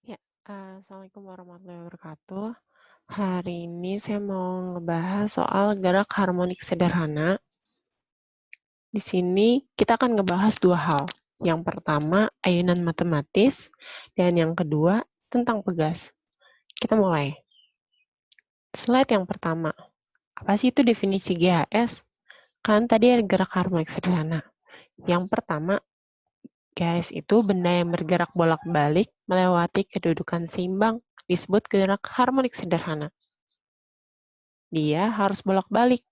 Ya, Assalamualaikum warahmatullahi wabarakatuh. Hari ini saya mau ngebahas soal gerak harmonik sederhana. Di sini kita akan ngebahas dua hal. Yang pertama, ayunan matematis, dan yang kedua, tentang pegas. Kita mulai. Slide yang pertama. Apa sih itu definisi GHS? Kan tadi ada gerak harmonik sederhana. Yang pertama, GHS itu benda yang bergerak bolak-balik melewati kedudukan seimbang, disebut gerak harmonik sederhana. Dia harus bolak-balik.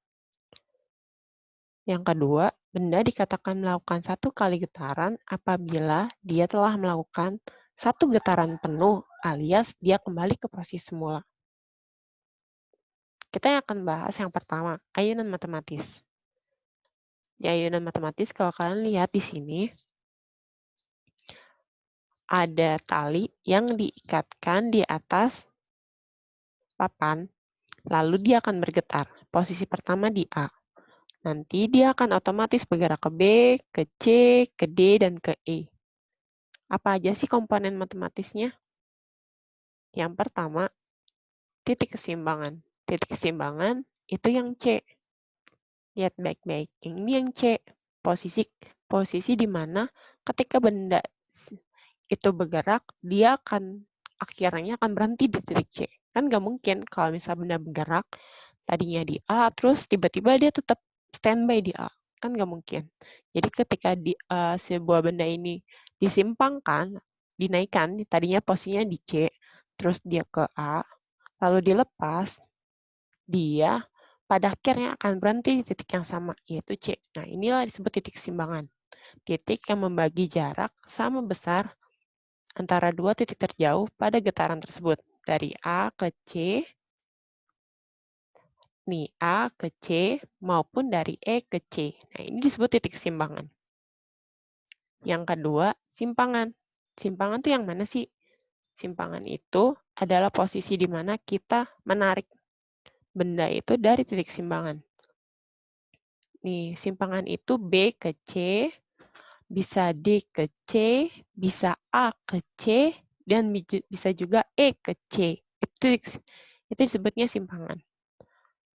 Yang kedua, benda dikatakan melakukan satu kali getaran apabila dia telah melakukan satu getaran penuh alias dia kembali ke posisi semula. Kita akan bahas yang pertama, ayunan matematis. Di ayunan matematis, kalau kalian lihat di sini, ada tali yang diikatkan di atas papan, lalu dia akan bergetar. Posisi pertama di A. Nanti dia akan otomatis bergerak ke B, ke C, ke D, dan ke E. Apa aja sih komponen matematisnya? Yang pertama, titik keseimbangan. Titik keseimbangan itu yang C. Lihat baik-baik. Ini yang C. Posisi di mana ketika benda itu bergerak, dia akhirnya akan berhenti di titik C. Kan nggak mungkin kalau misalnya benda bergerak, tadinya di A, terus tiba-tiba dia tetap standby di A. Kan nggak mungkin. Jadi ketika sebuah benda ini disimpangkan, dinaikkan, tadinya posisinya di C, terus dia ke A, lalu dilepas, dia pada akhirnya akan berhenti di titik yang sama, yaitu C. Nah, inilah disebut titik keseimbangan. Titik yang membagi jarak sama besar antara dua titik terjauh pada getaran tersebut. Dari A ke C, nih A ke C, maupun dari E ke C. Nah, ini disebut titik keseimbangan. Yang kedua, simpangan. Simpangan itu yang mana sih? Simpangan itu adalah posisi di mana kita menarik benda itu dari titik simpangan. Nih, simpangan itu B ke C, bisa D ke C, bisa A ke C, dan bisa juga E ke C. Itu disebutnya simpangan.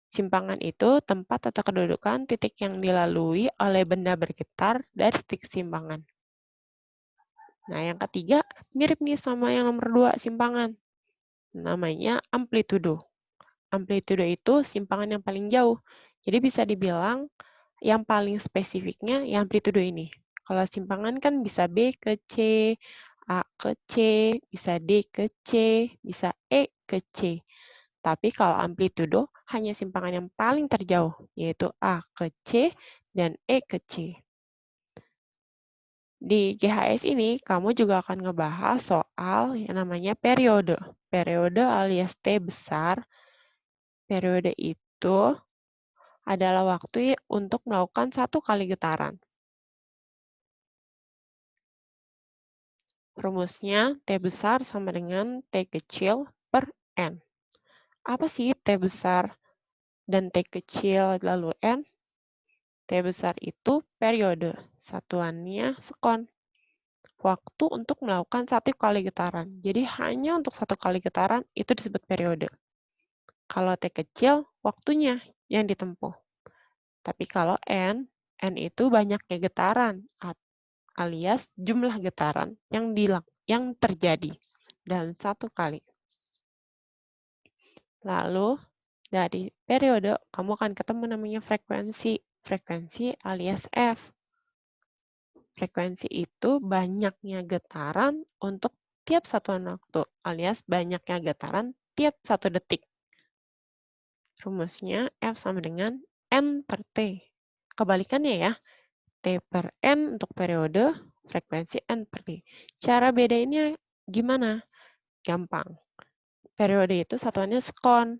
Simpangan itu tempat atau kedudukan titik yang dilalui oleh benda bergetar dari titik simpangan. Nah, yang ketiga mirip nih sama yang nomor 2, simpangan. Namanya amplitudo. Amplitudo itu simpangan yang paling jauh. Jadi bisa dibilang yang paling spesifiknya yang amplitudo ini. Kalau simpangan kan bisa B ke C, A ke C, bisa D ke C, bisa E ke C. Tapi kalau amplitudo hanya simpangan yang paling terjauh, yaitu A ke C dan E ke C. Di GHS ini, kamu juga akan ngebahas soal yang namanya periode. Periode alias T besar. Periode itu adalah waktu untuk melakukan satu kali getaran. Rumusnya T besar sama dengan T kecil per N. Apa sih T besar dan T kecil lalu N? T besar itu periode, satuannya sekon. Waktu untuk melakukan satu kali getaran. Jadi hanya untuk satu kali getaran itu disebut periode. Kalau T kecil, waktunya yang ditempuh. Tapi kalau N itu banyaknya getaran, alias jumlah getaran yang terjadi dalam satu kali. Lalu, dari periode, kamu akan ketemu namanya frekuensi. Frekuensi alias F. Frekuensi itu banyaknya getaran untuk tiap satuan waktu, alias banyaknya getaran tiap 1 detik. Rumusnya F sama dengan N per T. Kebalikannya ya, T per N untuk periode, frekuensi N per T. Cara bedainnya gimana? Gampang. Periode itu satuannya sekon.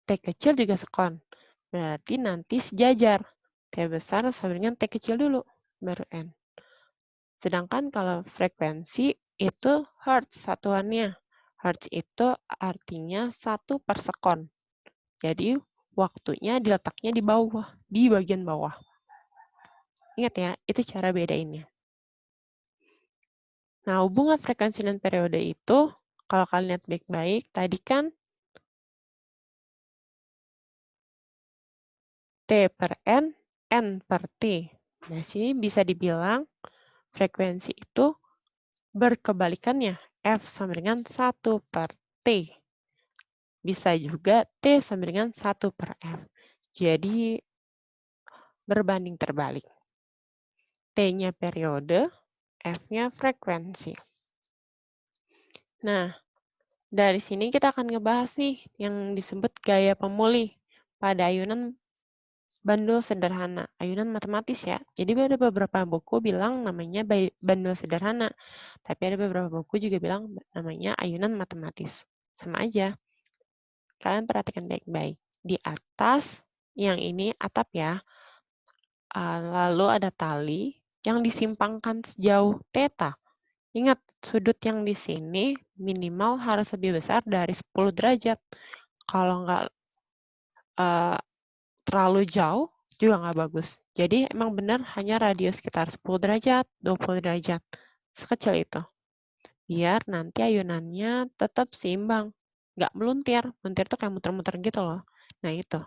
T kecil juga sekon. Berarti nanti sejajar. T besar sama dengan T kecil dulu, baru N. Sedangkan kalau frekuensi itu hertz satuannya. Hertz itu artinya 1 per sekon. Jadi waktunya diletaknya di bawah, di bagian bawah. Ingat ya, itu cara bedainnya. Nah, hubungan frekuensi dan periode itu Kalau kalian lihat baik-baik, tadi kan T per N per T. Nah, sini bisa dibilang frekuensi itu berkebalikannya. F sama dengan 1 per T. Bisa juga T sama dengan 1 per F. Jadi, berbanding terbalik. T-nya periode, F-nya frekuensi. Nah, dari sini kita akan ngebahas nih yang disebut gaya pemulih pada ayunan bandul sederhana, ayunan matematis ya. Jadi ada beberapa buku bilang namanya bandul sederhana, tapi ada beberapa buku juga bilang namanya ayunan matematis. Sama aja. Kalian perhatikan baik-baik. Di atas, yang ini atap ya, lalu ada tali yang disimpangkan sejauh θ. Ingat, sudut yang di sini minimal harus lebih besar dari 10 derajat. Kalau nggak terlalu jauh, juga nggak bagus. Jadi emang benar hanya radius sekitar 10 derajat, 20 derajat. Sekecil itu. Biar nanti ayunannya tetap seimbang. Nggak meluntir. Meluntir tuh kayak muter-muter gitu loh. Nah itu.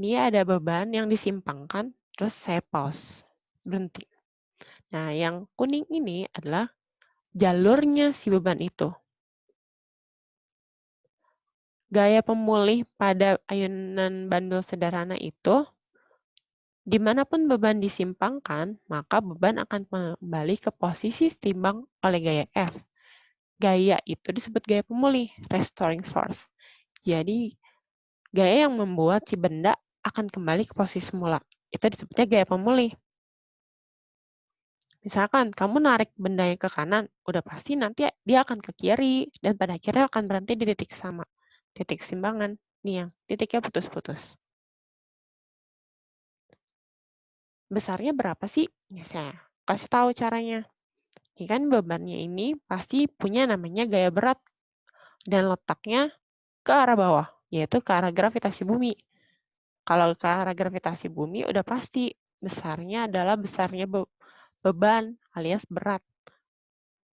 Ini ada beban yang disimpangkan, terus saya pause. Berhenti. Nah, yang kuning ini adalah jalurnya si beban itu. Gaya pemulih pada ayunan bandul sederhana itu, dimanapun beban disimpangkan, maka beban akan kembali ke posisi setimbang oleh gaya F. Gaya itu disebut gaya pemulih, restoring force. Jadi, gaya yang membuat si benda akan kembali ke posisi semula. Itu disebutnya gaya pemulih. Misalkan kamu narik bendanya ke kanan, udah pasti nanti dia akan ke kiri, dan pada akhirnya akan berhenti di titik sama. Titik keseimbangan. Nih yang titiknya putus-putus. Besarnya berapa sih? Ya, saya kasih tahu caranya. Ini kan bebannya ini pasti punya namanya gaya berat dan letaknya ke arah bawah, yaitu ke arah gravitasi bumi. Kalau ke arah gravitasi bumi udah pasti besarnya adalah besarnya beban alias berat.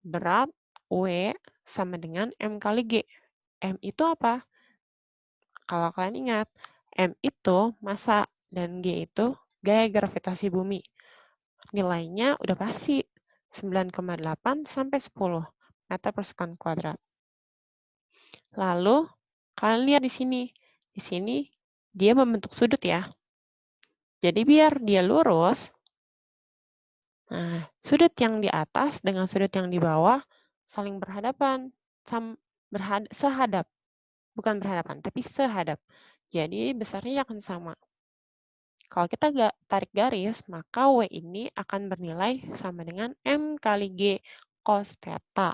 Berat W sama dengan M kali G. M itu apa? Kalau kalian ingat, M itu massa dan G itu gaya gravitasi bumi. Nilainya udah pasti 9,8 sampai 10 meter per sekon kuadrat. Lalu, kalian lihat di sini. Di sini, dia membentuk sudut ya. Jadi biar dia lurus, nah, sudut yang di atas dengan sudut yang di bawah saling berhadapan, sehadap. Bukan berhadapan, tapi sehadap. Jadi besarnya akan sama. Kalau kita nggak tarik garis, maka W ini akan bernilai sama dengan M kali G cos theta.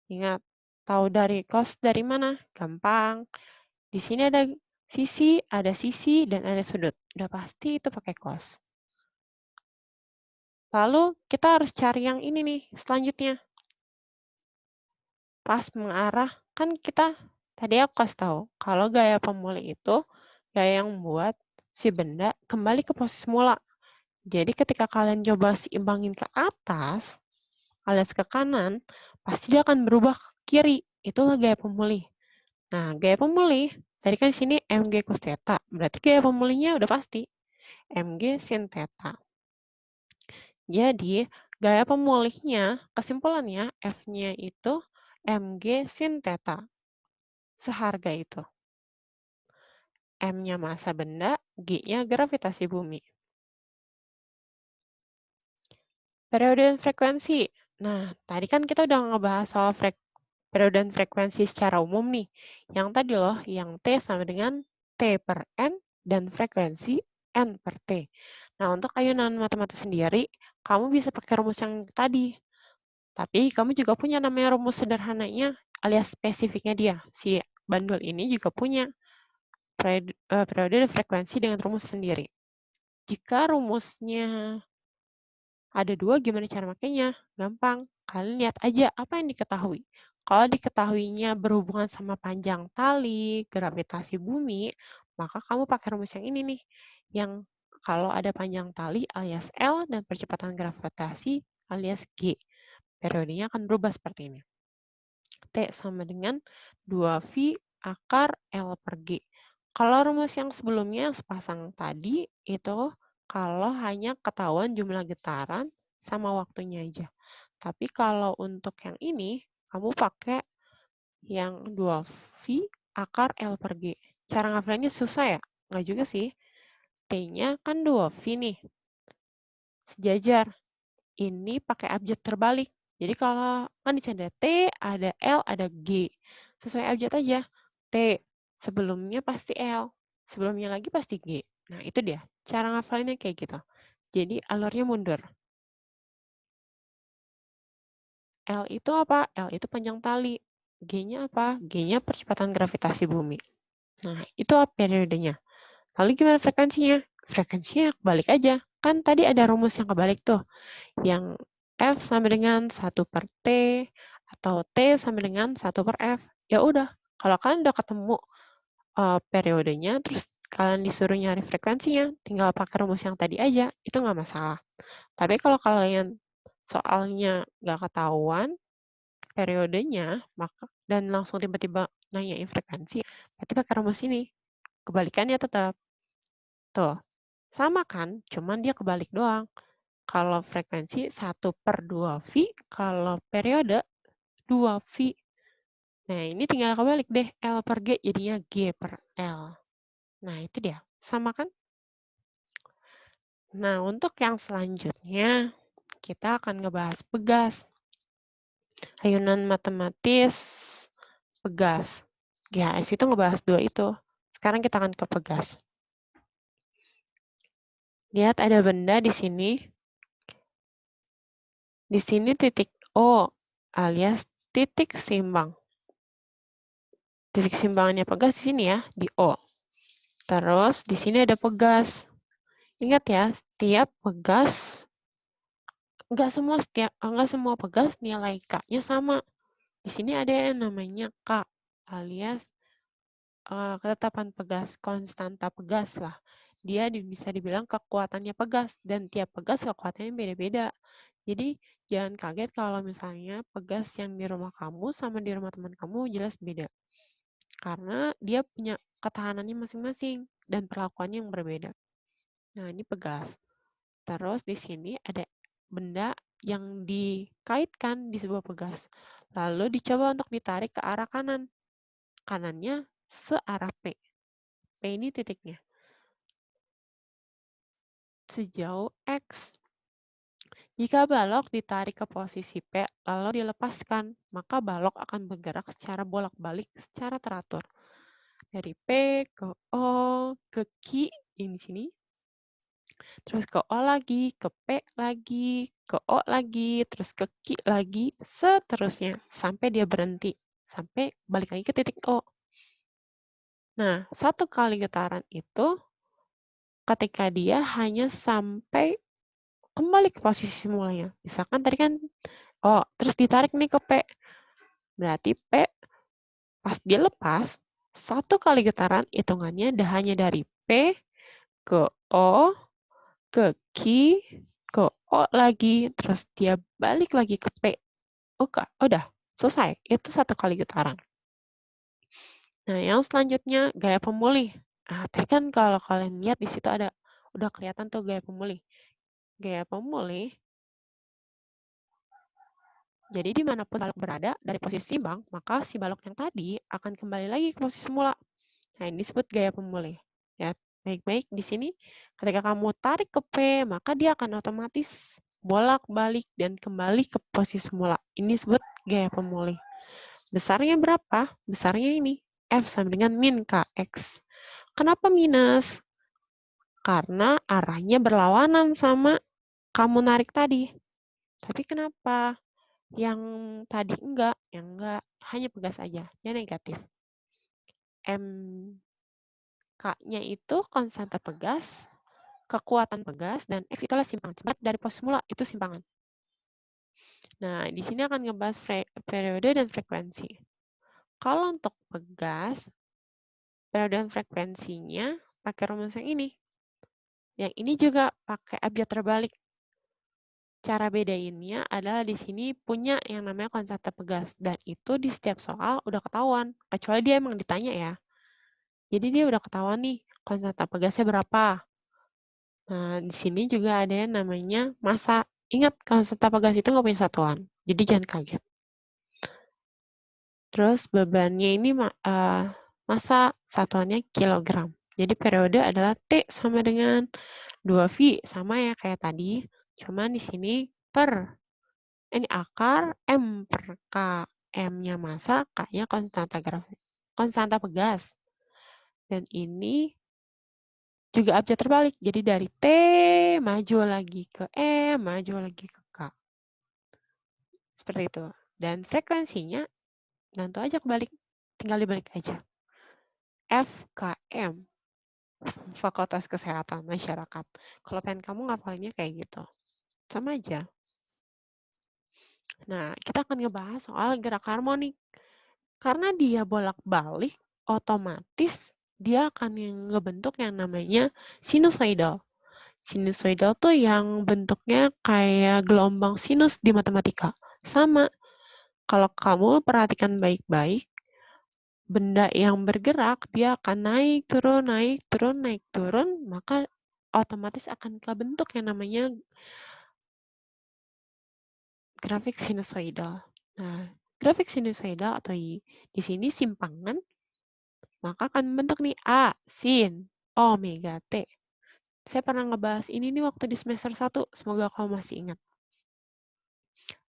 Ingat, tahu dari cos dari mana? Gampang. Di sini ada sisi, dan ada sudut. Udah pasti itu pakai cos. Lalu kita harus cari yang ini nih, selanjutnya. Pas mengarah, kan kita tadi aku kasih tahu, kalau gaya pemulih itu gaya yang membuat si benda kembali ke posisi semula. Jadi ketika kalian coba seimbangin ke atas, alias ke kanan, pasti dia akan berubah ke kiri. Itulah gaya pemulih. Nah, gaya pemulih, tadi kan di sini mg cos theta. Berarti gaya pemulihnya udah pasti. Mg sin theta. Jadi, gaya pemulihnya, kesimpulannya, F-nya itu mg sin theta. Seharga itu. M-nya massa benda, G-nya gravitasi bumi. Periode dan frekuensi. Nah, tadi kan kita udah ngebahas soal periode dan frekuensi secara umum nih. Yang tadi loh, yang T sama dengan T per N dan frekuensi N per T. Nah, untuk ayunan matematis sendiri, kamu bisa pakai rumus yang tadi. Tapi kamu juga punya namanya rumus sederhananya alias spesifiknya dia. Si bandul ini juga punya periode dan frekuensi dengan rumus sendiri. Jika rumusnya ada dua, gimana cara makainya? Gampang. Kalian lihat aja apa yang diketahui. Kalau diketahuinya berhubungan sama panjang tali, gravitasi bumi, maka kamu pakai rumus yang ini nih. Yang kalau ada panjang tali alias L dan percepatan gravitasi alias G. Periodenya akan berubah seperti ini. T sama dengan 2V akar L per G. Kalau rumus yang sebelumnya yang sepasang tadi, itu kalau hanya ketahuan jumlah getaran sama waktunya aja. Tapi kalau untuk yang ini, kamu pakai yang 2V akar L per G. Cara ngafalinnya susah ya? Nggak juga sih. T-nya kan 2V nih, sejajar. Ini pakai abjad terbalik. Jadi kalau kan di sini ada T, ada L, ada G. Sesuai abjad aja. T, sebelumnya pasti L. Sebelumnya lagi pasti G. Nah, itu dia. Cara ngafalinnya kayak gitu. Jadi alurnya mundur. L itu apa? L itu panjang tali. G-nya apa? G-nya percepatan gravitasi bumi. Nah, itu periodenya. Lalu gimana frekuensinya? Frekuensinya kebalik aja. Kan tadi ada rumus yang kebalik tuh. Yang F sama dengan 1 per T, atau T sama dengan 1 per F. Ya udah, kalau kalian udah ketemu periodenya, terus kalian disuruh nyari frekuensinya, tinggal pakai rumus yang tadi aja, itu nggak masalah. Tapi kalau kalian soalnya nggak ketahuan periodenya, dan langsung tiba-tiba nanyain frekuensi, berarti pakai rumus ini. Kebalikannya tetap. Tuh, sama kan, cuman dia kebalik doang. Kalau frekuensi 1 per 2V, kalau periode 2V. Nah, ini tinggal kebalik deh, L per G jadinya G per L. Nah, itu dia. Sama kan? Nah, untuk yang selanjutnya, kita akan ngebahas pegas. Ayunan matematis pegas. GHS itu ngebahas dua itu. Sekarang kita akan ke pegas. Lihat ada benda di sini. Di sini titik O alias titik simbang. Titik simbangannya pegas di sini ya, di O. Terus di sini ada pegas. Ingat ya, setiap pegas nggak semua pegas nilai K-nya sama. Di sini ada yang namanya K alias ketetapan pegas, konstanta pegas lah. Dia bisa dibilang kekuatannya pegas dan tiap pegas kekuatannya beda-beda. Jadi jangan kaget kalau misalnya pegas yang di rumah kamu sama di rumah teman kamu jelas beda. Karena dia punya ketahanannya masing-masing dan perlakuannya yang berbeda. Nah, ini pegas. Terus di sini ada benda yang dikaitkan di sebuah pegas. Lalu dicoba untuk ditarik ke arah kanan. Kanannya searah P. P ini titiknya. Sejauh X. Jika balok ditarik ke posisi P lalu dilepaskan, maka balok akan bergerak secara bolak-balik secara teratur. Dari P ke O, ke Q di sini, terus ke O lagi, ke P lagi, ke O lagi, terus ke Q lagi, seterusnya sampai dia berhenti, sampai balik lagi ke titik O. Nah, satu kali getaran itu ketika dia hanya sampai kembali ke posisi semulanya. Misalkan tadi kan O, terus ditarik nih ke P. Berarti P pas dia lepas, satu kali getaran hitungannya hanya dari P ke O, ke Q, ke O lagi, terus dia balik lagi ke P. Oke, udah selesai. Itu satu kali getaran. Nah, yang selanjutnya gaya pemulih. Nah, tadi kan kalau kalian lihat di situ ada udah kelihatan tuh gaya pemulih. Gaya pemulih. Jadi dimanapun balok berada dari posisi simbang, maka si balok yang tadi akan kembali lagi ke posisi semula. Nah, ini disebut gaya pemulih. Ya, baik-baik di sini ketika kamu tarik ke P, maka dia akan otomatis bolak-balik dan kembali ke posisi semula. Ini disebut gaya pemulih. Besarnya berapa? Besarnya ini. F sama dengan min Kx. Kenapa minus? Karena arahnya berlawanan sama kamu narik tadi. Tapi kenapa? Yang tadi enggak, yang enggak, hanya pegas aja, yang negatif. K-nya itu konstanta pegas, kekuatan pegas, dan X itulah simpangan. Dari posisi semula itu simpangan. Nah, di sini akan ngebahas periode dan frekuensi. Kalau untuk pegas, periode dan frekuensinya pakai rumus yang ini. Yang ini juga pakai abjad terbalik. Cara bedainnya adalah di sini punya yang namanya konstanta pegas, dan itu di setiap soal udah ketahuan, kecuali dia emang ditanya ya. Jadi dia udah ketahuan nih, konstanta pegasnya berapa. Nah, di sini juga ada yang namanya massa. Ingat, konstanta pegas itu nggak punya satuan, jadi jangan kaget. Terus bebannya ini massa, satuannya kilogram. Jadi periode adalah T sama dengan 2V, sama ya kayak tadi. Cuman di sini ini akar M per K. M-nya massa, K-nya konstanta pegas. Dan ini juga abjad terbalik. Jadi dari T maju lagi ke M, maju lagi ke K. Seperti itu. Dan frekuensinya tentu aja kebalik. Tinggal dibalik aja. FKM, Fakultas Kesehatan Masyarakat. Kalau pengen kamu ngapalinnya kayak gitu. Sama aja. Nah, kita akan ngebahas soal gerak harmonik. Karena dia bolak-balik, otomatis dia akan ngebentuk yang namanya sinusoidal. Sinusoidal tuh yang bentuknya kayak gelombang sinus di matematika. Sama, kalau kamu perhatikan baik-baik, benda yang bergerak, dia akan naik, turun, naik, turun, naik, turun, maka otomatis akan kebentuk yang namanya grafik sinusoidal. Nah, grafik sinusoidal atau di sini simpangan, maka akan membentuk nih A, sin, omega T. Saya pernah ngebahas ini nih waktu di semester 1, semoga kamu masih ingat.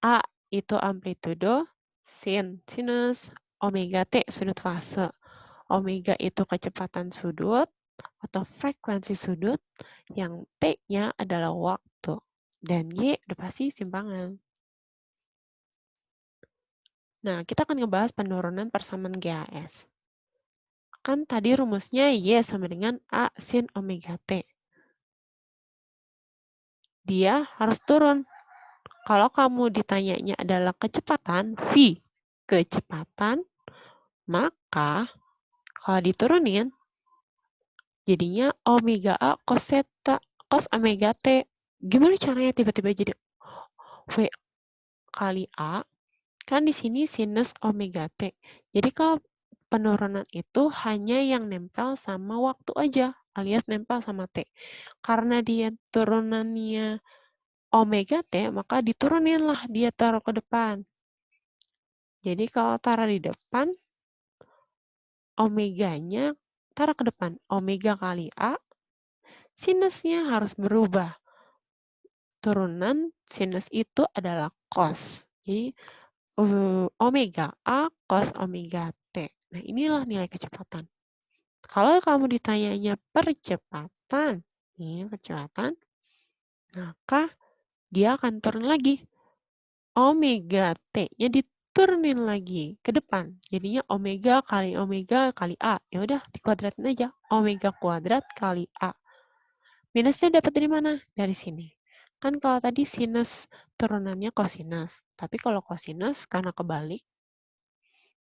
A itu amplitudo, sin, sinus, omega T sudut fase. Omega itu kecepatan sudut atau frekuensi sudut, yang T-nya adalah waktu. Dan Y udah pasti simpangan. Nah, kita akan ngebahas penurunan persamaan GAS. Kan tadi rumusnya Y sama dengan A sin omega T. Dia harus turun. Kalau kamu ditanyanya adalah kecepatan, V, kecepatan, maka kalau diturunin, jadinya omega A cos theta, cos omega T. Gimana caranya tiba-tiba jadi V kali A? Kan di sini sinus omega T. Jadi kalau penurunan itu hanya yang nempel sama waktu aja, alias nempel sama T. Karena dia turunannya omega T, maka dituruninlah dia taruh ke depan. Jadi kalau taruh di depan, omeganya taruh ke depan. Omega kali A, sinusnya harus berubah. Turunan sinus itu adalah cos. Jadi omega A cos omega T. Nah, inilah nilai kecepatan. Kalau kamu ditanyanya percepatan, maka dia akan turun lagi. Omega T-nya diturunin lagi ke depan. Jadinya omega kali A. Ya udah, dikuadratin aja. Omega kuadrat kali A. Minusnya dapat dari mana? Dari sini. Kan kalau tadi sinus turunannya kosinus. Tapi kalau kosinus karena kebalik,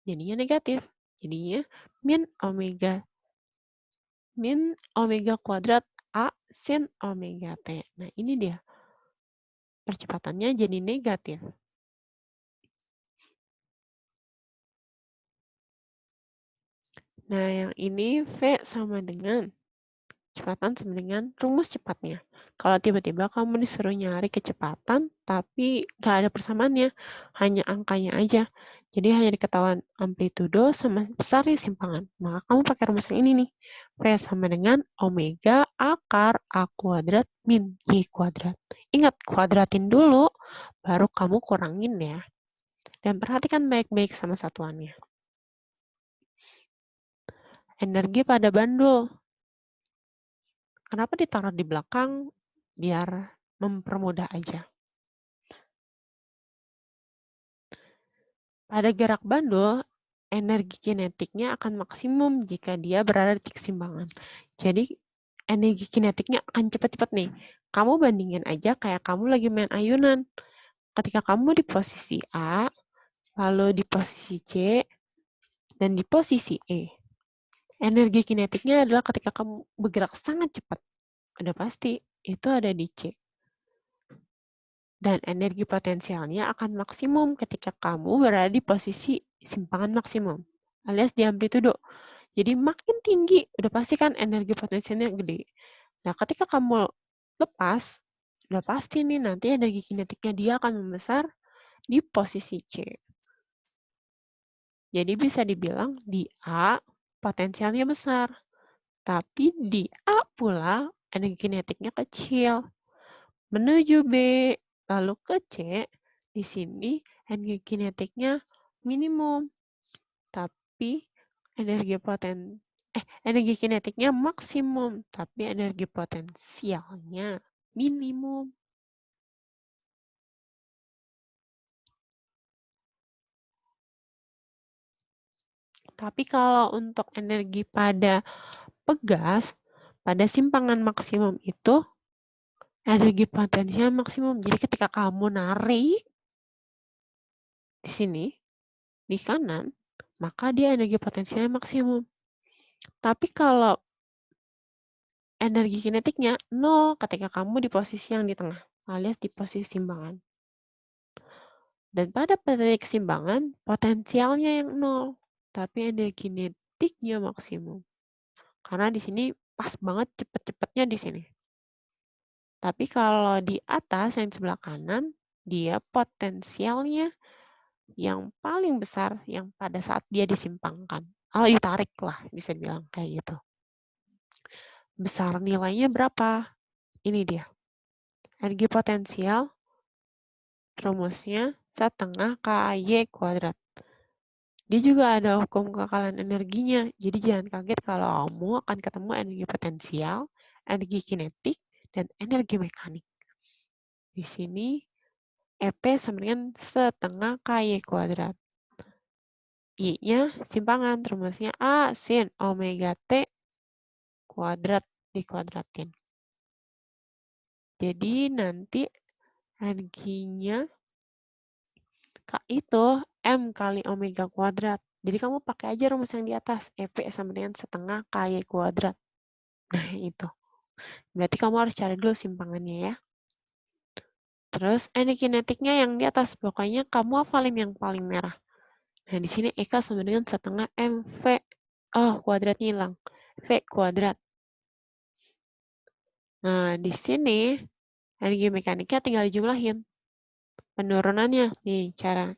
jadinya negatif. Jadinya min omega kuadrat A sin omega T. Nah, ini dia. Percepatannya jadi negatif. Nah, yang ini V sama dengan kecepatan sama dengan rumus cepatnya. Kalau tiba-tiba kamu disuruh nyari kecepatan, tapi nggak ada persamaannya, hanya angkanya aja. Jadi hanya diketahuan amplitudo sama besarnya simpangan. Maka kamu pakai rumus yang ini nih. V sama dengan omega akar A kuadrat min Y kuadrat. Ingat, kuadratin dulu, baru kamu kurangin ya. Dan perhatikan baik-baik sama satuannya. Energi pada bandul. Kenapa ditaruh di belakang? Biar mempermudah aja. Pada gerak bandul, energi kinetiknya akan maksimum jika dia berada di titik simpangan. Jadi, energi kinetiknya akan cepat-cepat nih. Kamu bandingin aja kayak kamu lagi main ayunan. Ketika kamu di posisi A, lalu di posisi C, dan di posisi E. Energi kinetiknya adalah ketika kamu bergerak sangat cepat. Udah pasti, itu ada di C. Dan energi potensialnya akan maksimum ketika kamu berada di posisi simpangan maksimum, alias di amplitudo. Jadi makin tinggi, udah pasti kan energi potensialnya gede. Nah, ketika kamu lepas, udah pasti nih nanti energi kinetiknya dia akan membesar di posisi C. Jadi bisa dibilang di A potensialnya besar, tapi di A pula energi kinetiknya kecil. Menuju B, lalu ke C, di sini energi kinetiknya minimum, tapi energi kinetiknya maksimum, tapi energi potensialnya minimum. Tapi kalau untuk energi pada pegas, pada simpangan maksimum itu, energi potensialnya maksimum. Jadi ketika kamu narik di sini, di kanan, maka dia energi potensialnya maksimum. Tapi kalau energi kinetiknya 0 ketika kamu di posisi yang di tengah, alias di posisi simpangan. Dan pada titik kesimbangan, potensialnya yang 0, tapi energi kinetiknya maksimum. Karena di sini pas banget cepet-cepetnya di sini. Tapi kalau di atas yang di sebelah kanan, dia potensialnya yang paling besar yang pada saat dia disimpangkan. Oh, ditarik lah, bisa dibilang kayak gitu. Besar nilainya berapa? Ini dia. Energi potensial, rumusnya setengah KY kuadrat. Dia juga ada hukum kekalahan energinya. Jadi jangan kaget kalau kamu akan ketemu energi potensial, energi kinetik, dan energi mekanik. Di sini EP sama dengan setengah KY kuadrat. I-nya simpangan, rumusnya A sin omega T kuadrat dikuadratin. Jadi nanti energinya itu M kali omega kuadrat. Jadi kamu pakai aja rumus yang di atas. EP sama dengan setengah KY kuadrat. Nah, itu. Berarti kamu harus cari dulu simpangannya ya. Terus energi kinetiknya yang di atas. Pokoknya kamu hafalin yang paling merah. Nah, di sini EK sama dengan setengah MV. Oh, kuadratnya hilang. V kuadrat. Nah, di sini energi mekaniknya tinggal dijumlahin. Penurunannya, nih cara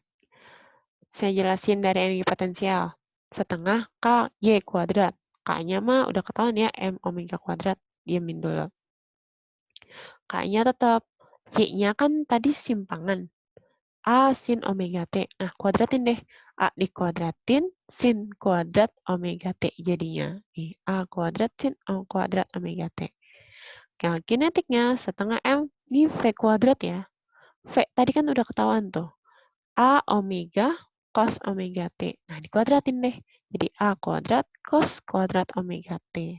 saya jelasin dari energi potensial. Setengah KY kuadrat. K-nya mah udah ketahuan ya, M omega kuadrat. Diamin dulu. K-nya tetap. Y-nya kan tadi simpangan. A sin omega T. Nah, kuadratin deh. A dikuadratin sin kuadrat omega T jadinya. Nih, A kuadrat sin O kuadrat omega T. Nah, kinetiknya setengah M. Ini V kuadrat ya. V tadi kan udah ketahuan tuh. A omega cos omega T. Nah, dikuadratin deh. Jadi A kuadrat cos kuadrat omega T.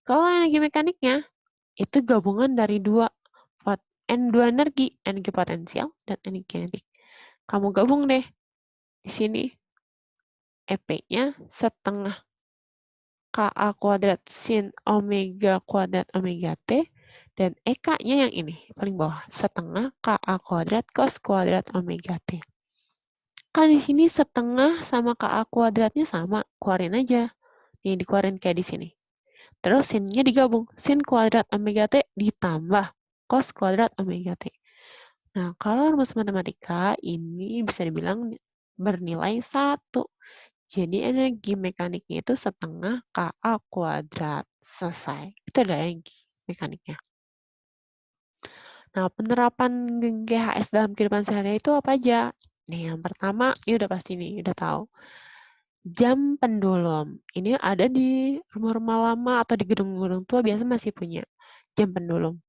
Kalau energi mekaniknya, itu gabungan dari dua energi potensial dan energi kinetik. Kamu gabung deh. Di sini EP-nya setengah KA kuadrat sin omega kuadrat omega T, dan EK-nya yang ini, paling bawah. Setengah KA kuadrat cos kuadrat omega T. Kan di sini setengah sama KA kuadratnya sama, keluarin aja. Nih, dikeluarin kayak di sini. Terus sin-nya digabung. Sin kuadrat omega T ditambah cos kuadrat omega T. Nah, kalau rumus matematika, ini bisa dibilang bernilai 1. Jadi energi mekaniknya itu setengah KA kuadrat. Selesai. Itu adalah energi mekaniknya. Nah, penerapan GHS dalam kehidupan sehari-hari itu apa aja? Nih, yang pertama, ini udah pasti nih, udah tahu. Jam pendulum. Ini ada di rumah-rumah lama atau di gedung-gedung tua biasa masih punya jam pendulum.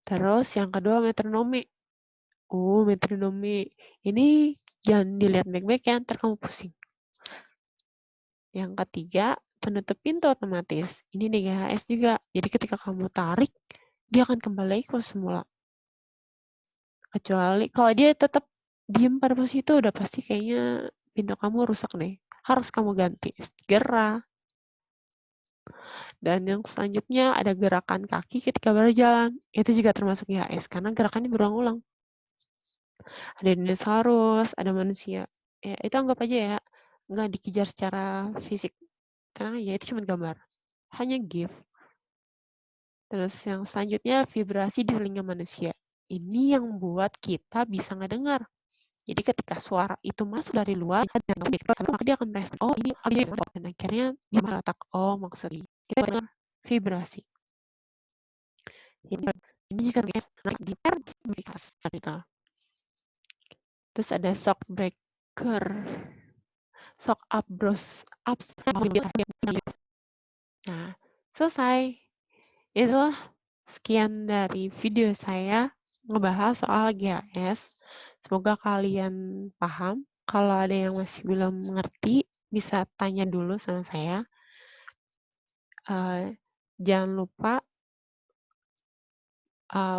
Terus yang kedua metronomi. Metronomi. Ini jangan dilihat baik-baik ya, ntar kamu pusing. Yang ketiga, penutup pintu otomatis. Ini DGHS juga. Jadi ketika kamu tarik, dia akan kembali ke semula. Kecuali kalau dia tetap diem pada posisi itu, udah pasti kayaknya pintu kamu rusak deh. Harus kamu ganti. Segera. Dan yang selanjutnya ada gerakan kaki ketika berjalan. Itu juga termasuk IHS karena gerakannya berulang-ulang. Ada dinosaurus, ada manusia. Ya, itu anggap aja ya, nggak dikejar secara fisik. Karena ya itu cuma gambar. Hanya GIF. Terus yang selanjutnya vibrasi di telinga manusia. Ini yang buat kita bisa ngedengar. Jadi ketika suara itu masuk dari luar, maka dia akan merespon, oh ini audio, dan akhirnya dia meletak, oh maksudnya kita dengar vibrasi. Ini juga di signifikas gitu. Terus ada shock breaker, shock up. Nah, selesai. Itulah sekian dari video saya ngebahas soal GHS. Semoga kalian paham. Kalau ada yang masih belum mengerti, bisa tanya dulu sama saya. Jangan lupa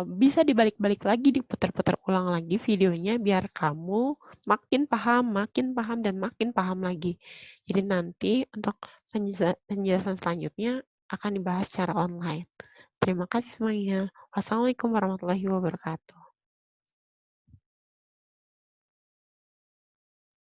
bisa dibalik-balik lagi, diputar-putar ulang lagi videonya biar kamu makin paham, dan makin paham lagi. Jadi nanti untuk penjelasan selanjutnya akan dibahas secara online. Terima kasih semuanya. Wassalamualaikum warahmatullahi wabarakatuh.